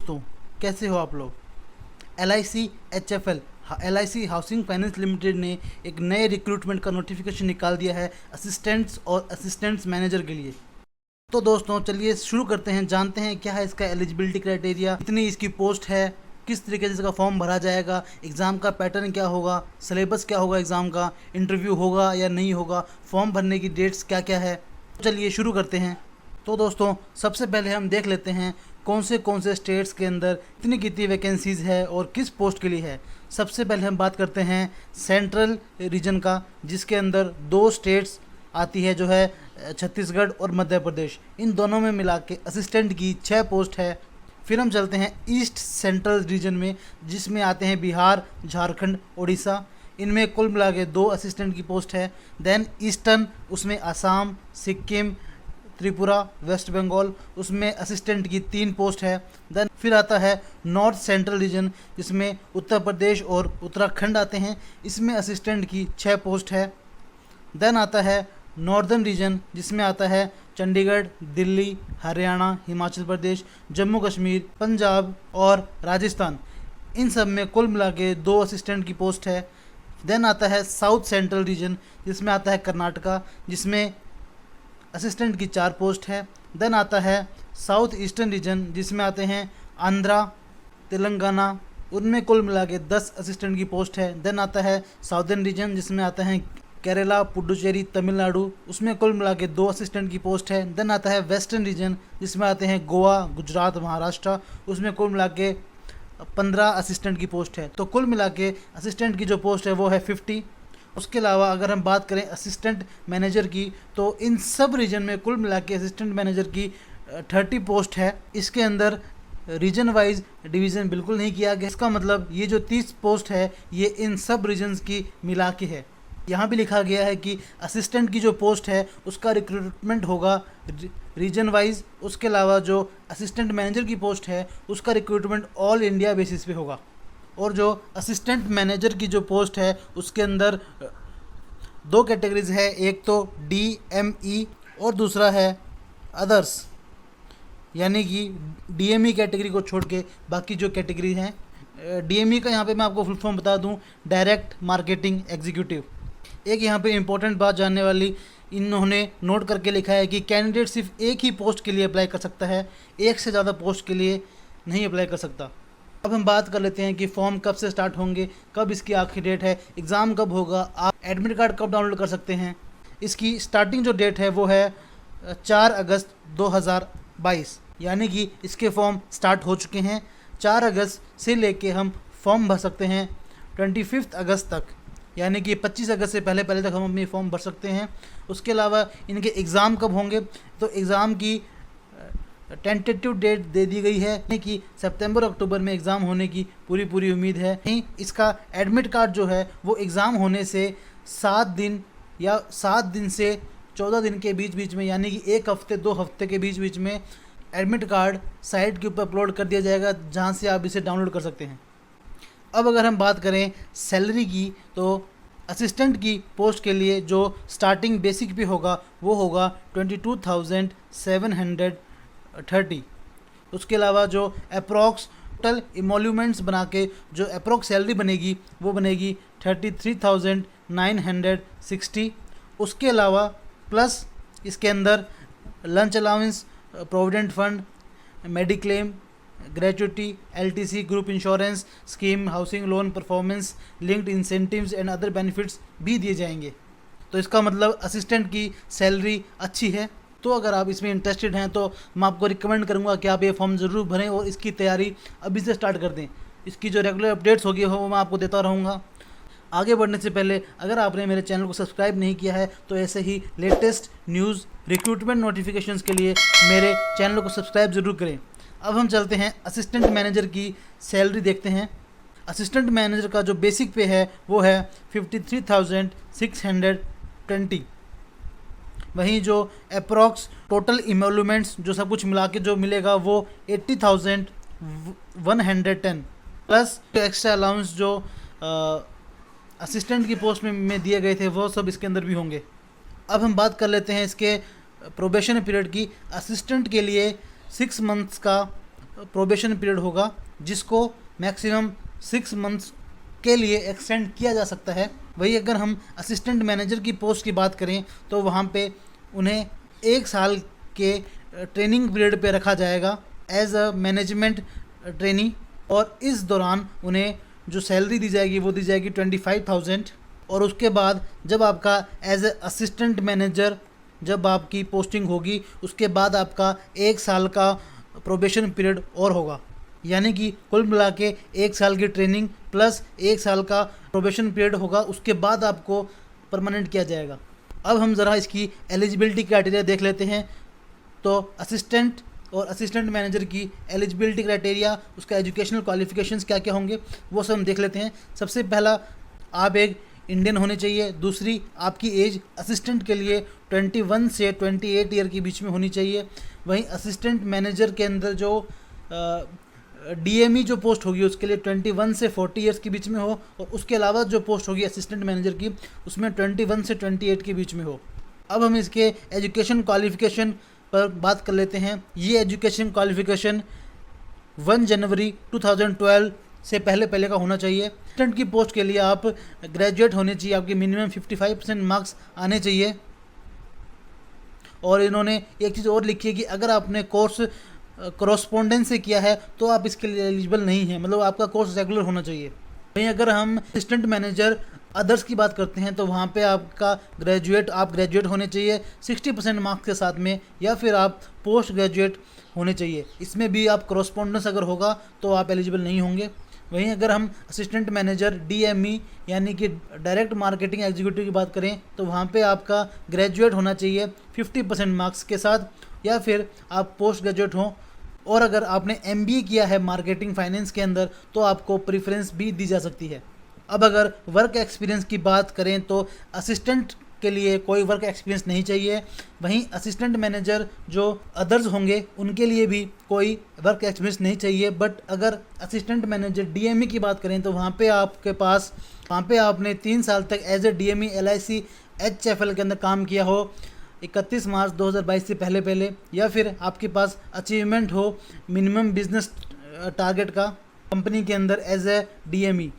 तो कैसे हो आप लोग। L I C housing finance limited ने एक नए रिक्रूटमेंट का नोटिफिकेशन निकाल दिया है असिस्टेंट्स और असिस्टेंट्स मैनेजर के लिए। तो दोस्तों चलिए शुरू करते हैं, जानते हैं क्या है इसका एलिजिबिलिटी क्राइटेरिया, कितनी इसकी पोस्ट है, किस तरीके से इसका फॉर्म भरा जाएगा, एग्ज़ाम का पैटर्न क्या होगा, सिलेबस क्या होगा, एग्ज़ाम का इंटरव्यू होगा या नहीं होगा, फॉर्म भरने की डेट्स क्या क्या है। चलिए शुरू करते हैं। तो दोस्तों सबसे पहले हम देख लेते हैं कौन से स्टेट्स के अंदर कितनी वैकेंसीज़ है और किस पोस्ट के लिए है। सबसे पहले हम बात करते हैं सेंट्रल रीजन का, जिसके अंदर 2 स्टेट्स आती है, जो है छत्तीसगढ़ और मध्य प्रदेश। इन दोनों में मिला के असिस्टेंट की 6 पोस्ट है। फिर हम चलते हैं ईस्ट सेंट्रल रीजन में, जिसमें आते हैं बिहार, झारखंड, उड़ीसा। इनमें कुल मिला के 2 असिस्टेंट की पोस्ट है। देन ईस्टर्न, उसमें असम, सिक्किम, त्रिपुरा, वेस्ट बंगाल, उसमें असिस्टेंट की 3 पोस्ट है। देन फिर आता है नॉर्थ सेंट्रल रीजन, जिसमें उत्तर प्रदेश और उत्तराखंड आते हैं। इसमें असिस्टेंट की 6 पोस्ट है। देन आता है नॉर्दर्न रीजन, जिसमें आता है चंडीगढ़, दिल्ली, हरियाणा, हिमाचल प्रदेश, जम्मू कश्मीर, पंजाब और राजस्थान। इन सब में कुल मिला के 2 असिस्टेंट की पोस्ट है। देन आता है साउथ सेंट्रल रीजन, जिसमें आता है कर्नाटका, जिसमें असिस्टेंट की 4 पोस्ट है। देन आता है साउथ ईस्टर्न रीजन, जिसमें आते हैं आंध्रा, तेलंगाना, उनमें कुल मिला के 10 असिस्टेंट की पोस्ट है। देन आता है साउदर्न रीजन, जिसमें आता है केरला, पुडुचेरी, तमिलनाडु, उसमें कुल मिला के 2 असिस्टेंट की पोस्ट है। देन आता है वेस्टर्न रीजन, जिसमें आते हैं गोवा, गुजरात, महाराष्ट्र, उसमें कुल मिला के 15 असिस्टेंट की पोस्ट है। तो कुल मिला के असिस्टेंट की जो पोस्ट है वो है 50। उसके अलावा अगर हम बात करें असिस्टेंट मैनेजर की, तो इन सब रीजन में कुल मिला के असिस्टेंट मैनेजर की 30 पोस्ट है। इसके अंदर रीजन वाइज डिवीज़न बिल्कुल नहीं किया गया। इसका मतलब ये जो 30 पोस्ट है ये इन सब रीजन्स की मिला के है। यहाँ भी लिखा गया है कि असिस्टेंट की जो पोस्ट है उसका रिक्रूटमेंट होगा रीजन वाइज। उसके अलावा जो असिस्टेंट मैनेजर की पोस्ट है उसका रिक्रूटमेंट ऑल इंडिया बेसिस पे होगा। और जो असिस्टेंट मैनेजर की जो पोस्ट है उसके अंदर 2 कैटेगरीज है, एक तो DME और दूसरा है अदर्स, यानी कि DME कैटेगरी को छोड़ के बाकी जो कैटेगरी हैं। DME का यहाँ पे मैं आपको फुल फॉर्म बता दूँ, डायरेक्ट मार्केटिंग एग्जीक्यूटिव। एक यहाँ पे इम्पोर्टेंट बात जानने वाली, इन्होंने नोट करके लिखा है कि कैंडिडेट सिर्फ एक ही पोस्ट के लिए अप्लाई कर सकता है, एक से ज़्यादा पोस्ट के लिए नहीं अप्लाई कर सकता। अब हम बात कर लेते हैं कि फॉर्म कब से स्टार्ट होंगे, कब इसकी आखिरी डेट है, एग्ज़ाम कब होगा, आप एडमिट कार्ड कब डाउनलोड कर सकते हैं। इसकी स्टार्टिंग जो डेट है वो है 4 अगस्त 2022, यानी कि इसके फॉर्म स्टार्ट हो चुके हैं। 4 अगस्त से लेके हम फॉर्म भर सकते हैं 25 अगस्त तक, यानी कि 25 अगस्त से पहले तक हम अपनी फॉर्म भर सकते हैं। उसके अलावा इनके एग्ज़ाम कब होंगे, तो एग्ज़ाम की टेंटेटिव डेट दे दी गई है कि सितंबर अक्टूबर में एग्ज़ाम होने की पूरी उम्मीद है। नहीं, इसका एडमिट कार्ड जो है वो एग्ज़ाम होने से 7 दिन या 7 दिन से 14 दिन के बीच में, यानी कि 1 हफ्ते 2 हफ्ते के बीच में एडमिट कार्ड साइट के ऊपर अपलोड कर दिया जाएगा, जहाँ से आप इसे डाउनलोड कर सकते हैं। अब अगर हम बात करें सैलरी की, तो असिस्टेंट की पोस्ट के लिए जो स्टार्टिंग बेसिक पे होगा वो होगा 22,730। उसके अलावा जो अप्रॉक्स टोटल इमोल्यूमेंट्स बना के जो अप्रॉक्स सैलरी बनेगी वो बनेगी 33,960। उसके अलावा प्लस इसके अंदर lunch allowance, provident fund, mediclaim, gratuity, LTC, group insurance scheme, housing loan, performance linked incentives and other benefits भी दिए जाएंगे। तो इसका मतलब असिस्टेंट की सैलरी अच्छी है। तो अगर आप इसमें इंटरेस्टेड हैं तो मैं आपको रिकमेंड करूंगा कि आप ये फॉर्म ज़रूर भरें और इसकी तैयारी अभी से स्टार्ट कर दें। इसकी जो रेगुलर अपडेट्स होगी वो मैं आपको देता रहूँगा। आगे बढ़ने से पहले अगर आपने मेरे चैनल को सब्सक्राइब नहीं किया है तो ऐसे ही लेटेस्ट न्यूज़, रिक्रूटमेंट नोटिफिकेशंस के लिए मेरे चैनल को सब्सक्राइब ज़रूर करें। अब हम चलते हैं असिस्टेंट मैनेजर की सैलरी देखते हैं। असिस्टेंट मैनेजर का जो बेसिक पे है वो है 53,620। वहीं जो अप्रॉक्स टोटल इमोल्यूमेंट्स जो सब कुछ मिला के जो मिलेगा वो 80,110, प्लस एक्स्ट्रा अलाउंस जो असिस्टेंट की पोस्ट में दिए गए थे वो सब इसके अंदर भी होंगे। अब हम बात कर लेते हैं इसके प्रोबेशन पीरियड की। असिस्टेंट के लिए 6 मंथ्स का प्रोबेशन पीरियड होगा, जिसको मैक्सिमम 6 मंथ्स के लिए एक्सटेंड किया जा सकता है। वही अगर हम असिस्टेंट मैनेजर की पोस्ट की बात करें तो वहाँ पे उन्हें 1 साल के ट्रेनिंग पीरियड पे रखा जाएगा एज अ मैनेजमेंट ट्रेनी, और इस दौरान उन्हें जो सैलरी दी जाएगी वो दी जाएगी 25,000। और उसके बाद जब आपका एज ए असिस्टेंट मैनेजर जब आपकी पोस्टिंग होगी, उसके बाद आपका 1 साल का प्रोबेशन पीरियड और होगा, यानी कि कुल मिला के 1 साल की ट्रेनिंग प्लस 1 साल का प्रोबेशन पीरियड होगा, उसके बाद आपको परमानेंट किया जाएगा। अब हम ज़रा इसकी एलिजिबिलिटी क्राइटेरिया देख लेते हैं। तो असिस्टेंट और असिस्टेंट मैनेजर की एलिजिबिलिटी क्राइटेरिया, उसका एजुकेशनल क्वालिफिकेशंस क्या क्या होंगे वो सब हम देख लेते हैं। सबसे पहला, आप एक इंडियन होने चाहिए। दूसरी, आपकी एज असिस्टेंट के लिए 21 से 28 ईयर के बीच में होनी चाहिए। वहीं असिस्टेंट मैनेजर के अंदर जो डीएमई जो पोस्ट होगी उसके लिए 21 से 40 ईयर्स के बीच में हो, और उसके अलावा जो पोस्ट होगी असिस्टेंट मैनेजर की उसमें 21 से 28 के बीच में हो। अब हम इसके एजुकेशन क्वालिफिकेशन पर बात कर लेते हैं। ये एजुकेशन क्वालिफिकेशन 1 जनवरी 2012 से पहले का होना चाहिए। असिस्टेंट की पोस्ट के लिए आप ग्रेजुएट होने चाहिए, आपके मिनिमम 55% मार्क्स आने चाहिए। और इन्होंने एक चीज़ और लिखी है कि अगर आपने कोर्स कॉरस्पॉन्डेंस से किया है तो आप इसके लिए एलिजिबल नहीं है, मतलब आपका कोर्स रेगुलर होना चाहिए। वहीं अगर हम असिस्टेंट मैनेजर अदर्स की बात करते हैं तो वहाँ पे आपका आप ग्रेजुएट होने चाहिए 60% मार्क्स के साथ में, या फिर आप पोस्ट ग्रेजुएट होने चाहिए। इसमें भी आप कॉरस्पॉन्डेंस अगर होगा तो आप एलिजिबल नहीं होंगे। वहीं अगर हम असिस्टेंट मैनेजर डीएमई यानी कि डायरेक्ट मार्केटिंग एग्जीक्यूटिव की बात करें तो वहाँ पे आपका ग्रेजुएट होना चाहिए 50% मार्क्स के साथ, या फिर आप पोस्ट ग्रेजुएट हों। और अगर आपने एमबीए किया है मार्केटिंग फाइनेंस के अंदर तो आपको प्रेफरेंस भी दी जा सकती है। अब अगर वर्क एक्सपीरियंस की बात करें तो असिस्टेंट के लिए कोई वर्क एक्सपीरियंस नहीं चाहिए। वहीं असिस्टेंट मैनेजर जो अदर्स होंगे उनके लिए भी कोई वर्क एक्सपीरियंस नहीं चाहिए। बट अगर असिस्टेंट मैनेजर डीएमई की बात करें तो वहाँ पे आपने 3 साल तक as a DME LIC HFL के अंदर काम किया हो 31 मार्च 2022 से पहले, या फिर आपके पास अचीवमेंट हो मिनिमम बिजनेस टारगेट का कंपनी के अंदर एज ए डीएमई।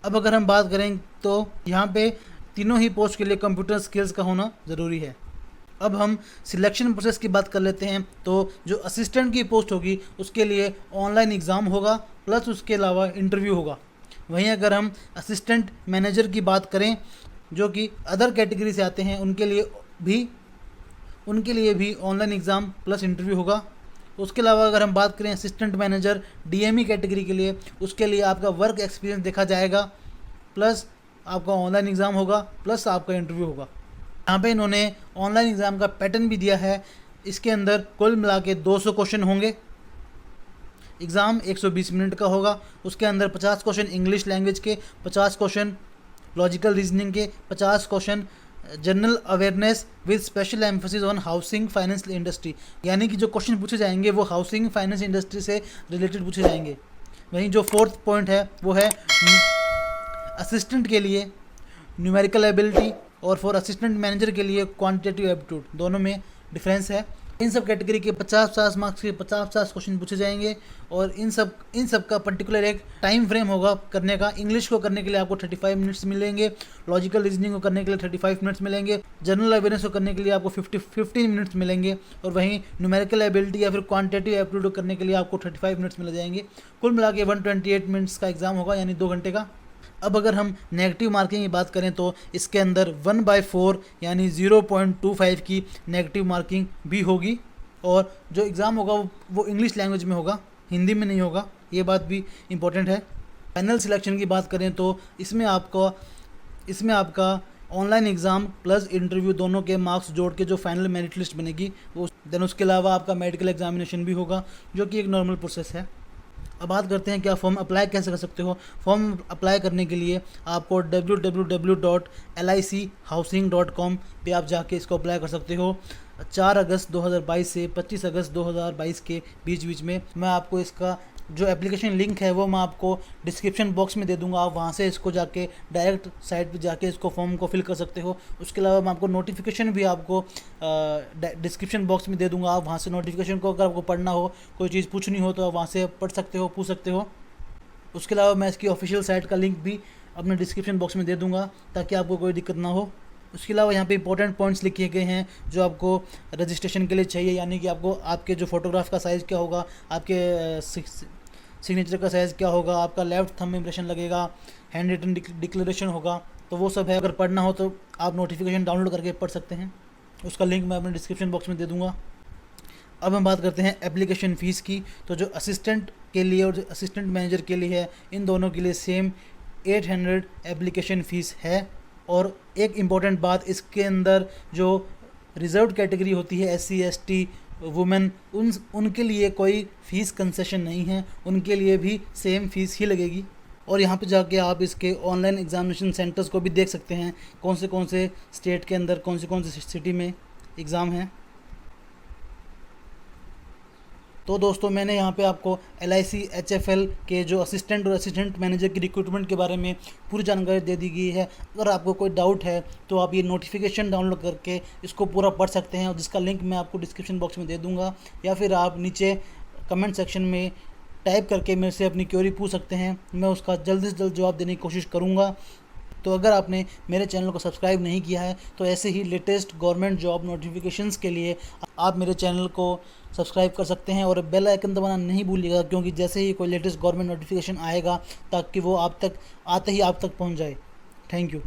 अब अगर हम बात करें तो यहाँ पे तीनों ही पोस्ट के लिए कंप्यूटर स्किल्स का होना ज़रूरी है। अब हम सिलेक्शन प्रोसेस की बात कर लेते हैं। तो जो असिस्टेंट की पोस्ट होगी उसके लिए ऑनलाइन एग्ज़ाम होगा, प्लस उसके अलावा इंटरव्यू होगा। वहीं अगर हम असिस्टेंट मैनेजर की बात करें जो कि अदर कैटेगरी से आते हैं उनके लिए भी ऑनलाइन एग्ज़ाम प्लस इंटरव्यू होगा। उसके अलावा अगर हम बात करें असिस्टेंट मैनेजर डीएमई कैटेगरी के लिए, उसके लिए आपका वर्क एक्सपीरियंस देखा जाएगा, प्लस आपका ऑनलाइन एग्ज़ाम होगा, प्लस आपका इंटरव्यू होगा। यहाँ पे इन्होंने ऑनलाइन एग्ज़ाम का पैटर्न भी दिया है। इसके अंदर कुल मिला के 200 क्वेश्चन होंगे। एग्ज़ाम 120 मिनट का होगा। उसके अंदर 50 क्वेश्चन इंग्लिश लैंग्वेज के, 50 क्वेश्चन लॉजिकल रीजनिंग के, 50 question general awareness with special emphasis on housing finance industry, यानी कि जो क्वेश्चन पूछे जाएंगे वो हाउसिंग फाइनेंस इंडस्ट्री से रिलेटेड पूछे जाएंगे। वहीं जो 4th पॉइंट है वो है असिस्टेंट के लिए न्यूमेरिकल एबिलिटी, और फॉर असिस्टेंट मैनेजर के लिए क्वांटिटेटिव एप्टीट्यूड। दोनों में डिफरेंस है। इन सब कैटेगरी के 50-50 मार्क्स के 50-50 क्वेश्चन पूछे जाएंगे, और इन सब का पर्टिकुलर एक टाइम फ्रेम होगा करने का। इंग्लिश को करने के लिए आपको 35 मिनट्स मिलेंगे, लॉजिकल रीजनिंग को करने के लिए 35 मिनट्स मिलेंगे, जनरल अवेयरनेस को करने के लिए आपको 15 मिनट्स मिलेंगे, और वहीं न्यूमेरिकल एबिलिटी या फिर क्वांटिटेटिव एप्टीट्यूड करने के लिए आपको 35 मिनट्स मिल जाएंगे। कुल मिला के 128 मिनट्स का एग्ज़ाम होगा, यानी 2 घंटे का। अब अगर हम नेगेटिव मार्किंग की बात करें तो इसके अंदर 1/4 यानी 0.25 की नेगेटिव मार्किंग भी होगी, और जो एग्ज़ाम होगा वो इंग्लिश लैंग्वेज में होगा, हिंदी में नहीं होगा। ये बात भी इम्पोर्टेंट है। फाइनल सिलेक्शन की बात करें तो इसमें आपका ऑनलाइन एग्ज़ाम प्लस इंटरव्यू दोनों के मार्क्स जोड़ के जो फाइनल मेरिट लिस्ट बनेगी वो, देन उसके अलावा आपका मेडिकल एग्जामिनेशन भी होगा, जो कि एक नॉर्मल प्रोसेस है। अब बात करते हैं क्या फॉर्म अप्लाई कैसे कर सकते हो। फॉर्म अप्लाई करने के लिए आपको www.lichousing.com पे आप जाके इसको अप्लाई कर सकते हो। 4 अगस्त 2022 से 25 अगस्त 2022 के बीच में मैं आपको इसका जो एप्लीकेशन लिंक है वो मैं आपको डिस्क्रिप्शन बॉक्स में दे दूंगा, आप वहाँ से इसको जाके डायरेक्ट साइट पे जाके इसको फॉर्म को फिल कर सकते हो। उसके अलावा मैं आपको नोटिफिकेशन भी आपको डिस्क्रिप्शन बॉक्स में दे दूंगा, आप वहाँ से नोटिफिकेशन को अगर आपको पढ़ना हो, कोई चीज़ पूछनी हो तो आप वहाँ से पढ़ सकते हो, पूछ सकते हो। उसके अलावा मैं इसकी ऑफिशियल साइट का लिंक भी अपने डिस्क्रिप्शन बॉक्स में दे दूंगा ताकि आपको कोई दिक्कत ना हो। उसके अलावा यहाँ पे इंपॉर्टेंट पॉइंट्स लिखे गए हैं जो आपको रजिस्ट्रेशन के लिए चाहिए, यानी कि आपको आपके जो फोटोग्राफ का साइज़ क्या होगा, आपके सिग्नेचर का साइज़ क्या होगा, आपका लेफ्ट थंब इम्प्रेशन लगेगा, हैंड रिटन डिक्लेरेशन होगा, तो वो सब है। अगर पढ़ना हो तो आप नोटिफिकेशन डाउनलोड करके पढ़ सकते हैं, उसका लिंक मैं अपने डिस्क्रिप्शन बॉक्स में दे दूँगा। अब हम बात करते हैं एप्लीकेशन फ़ीस की। तो जो असिस्टेंट के लिए और जो असिस्टेंट मैनेजर के लिए है, इन दोनों के लिए सेम 800 एप्लीकेशन फ़ीस है। और एक इम्पॉर्टेंट बात, इसके अंदर जो रिज़र्व्ड कैटेगरी होती है SC ST वुमेन, उनके लिए कोई फ़ीस कंसेशन नहीं है, उनके लिए भी सेम फ़ीस ही लगेगी। और यहाँ पे जाके आप इसके ऑनलाइन एग्ज़ामिनेशन सेंटर्स को भी देख सकते हैं, कौन से स्टेट के अंदर कौन से सिटी में एग्ज़ाम हैं। तो दोस्तों मैंने यहाँ पे आपको LIC HFL के जो असिस्टेंट और असिस्टेंट मैनेजर की रिक्रूटमेंट के बारे में पूरी जानकारी दे दी गई है। अगर आपको कोई डाउट है तो आप ये नोटिफिकेशन डाउनलोड करके इसको पूरा पढ़ सकते हैं, और जिसका लिंक मैं आपको डिस्क्रिप्शन बॉक्स में दे दूँगा, या फिर आप नीचे कमेंट सेक्शन में टाइप करके मेरे से अपनी क्वेरी पूछ सकते हैं, मैं उसका जल्द से जल्द जवाब देने की कोशिश करूँगा। तो अगर आपने मेरे चैनल को सब्सक्राइब नहीं किया है तो ऐसे ही लेटेस्ट गवर्नमेंट जॉब नोटिफिकेशंस के लिए आप मेरे चैनल को सब्सक्राइब कर सकते हैं, और बेल आइकन दबाना नहीं भूलिएगा, क्योंकि जैसे ही कोई लेटेस्ट गवर्नमेंट नोटिफिकेशन आएगा ताकि वो आप तक आते ही आप तक पहुंच जाए। Thank you.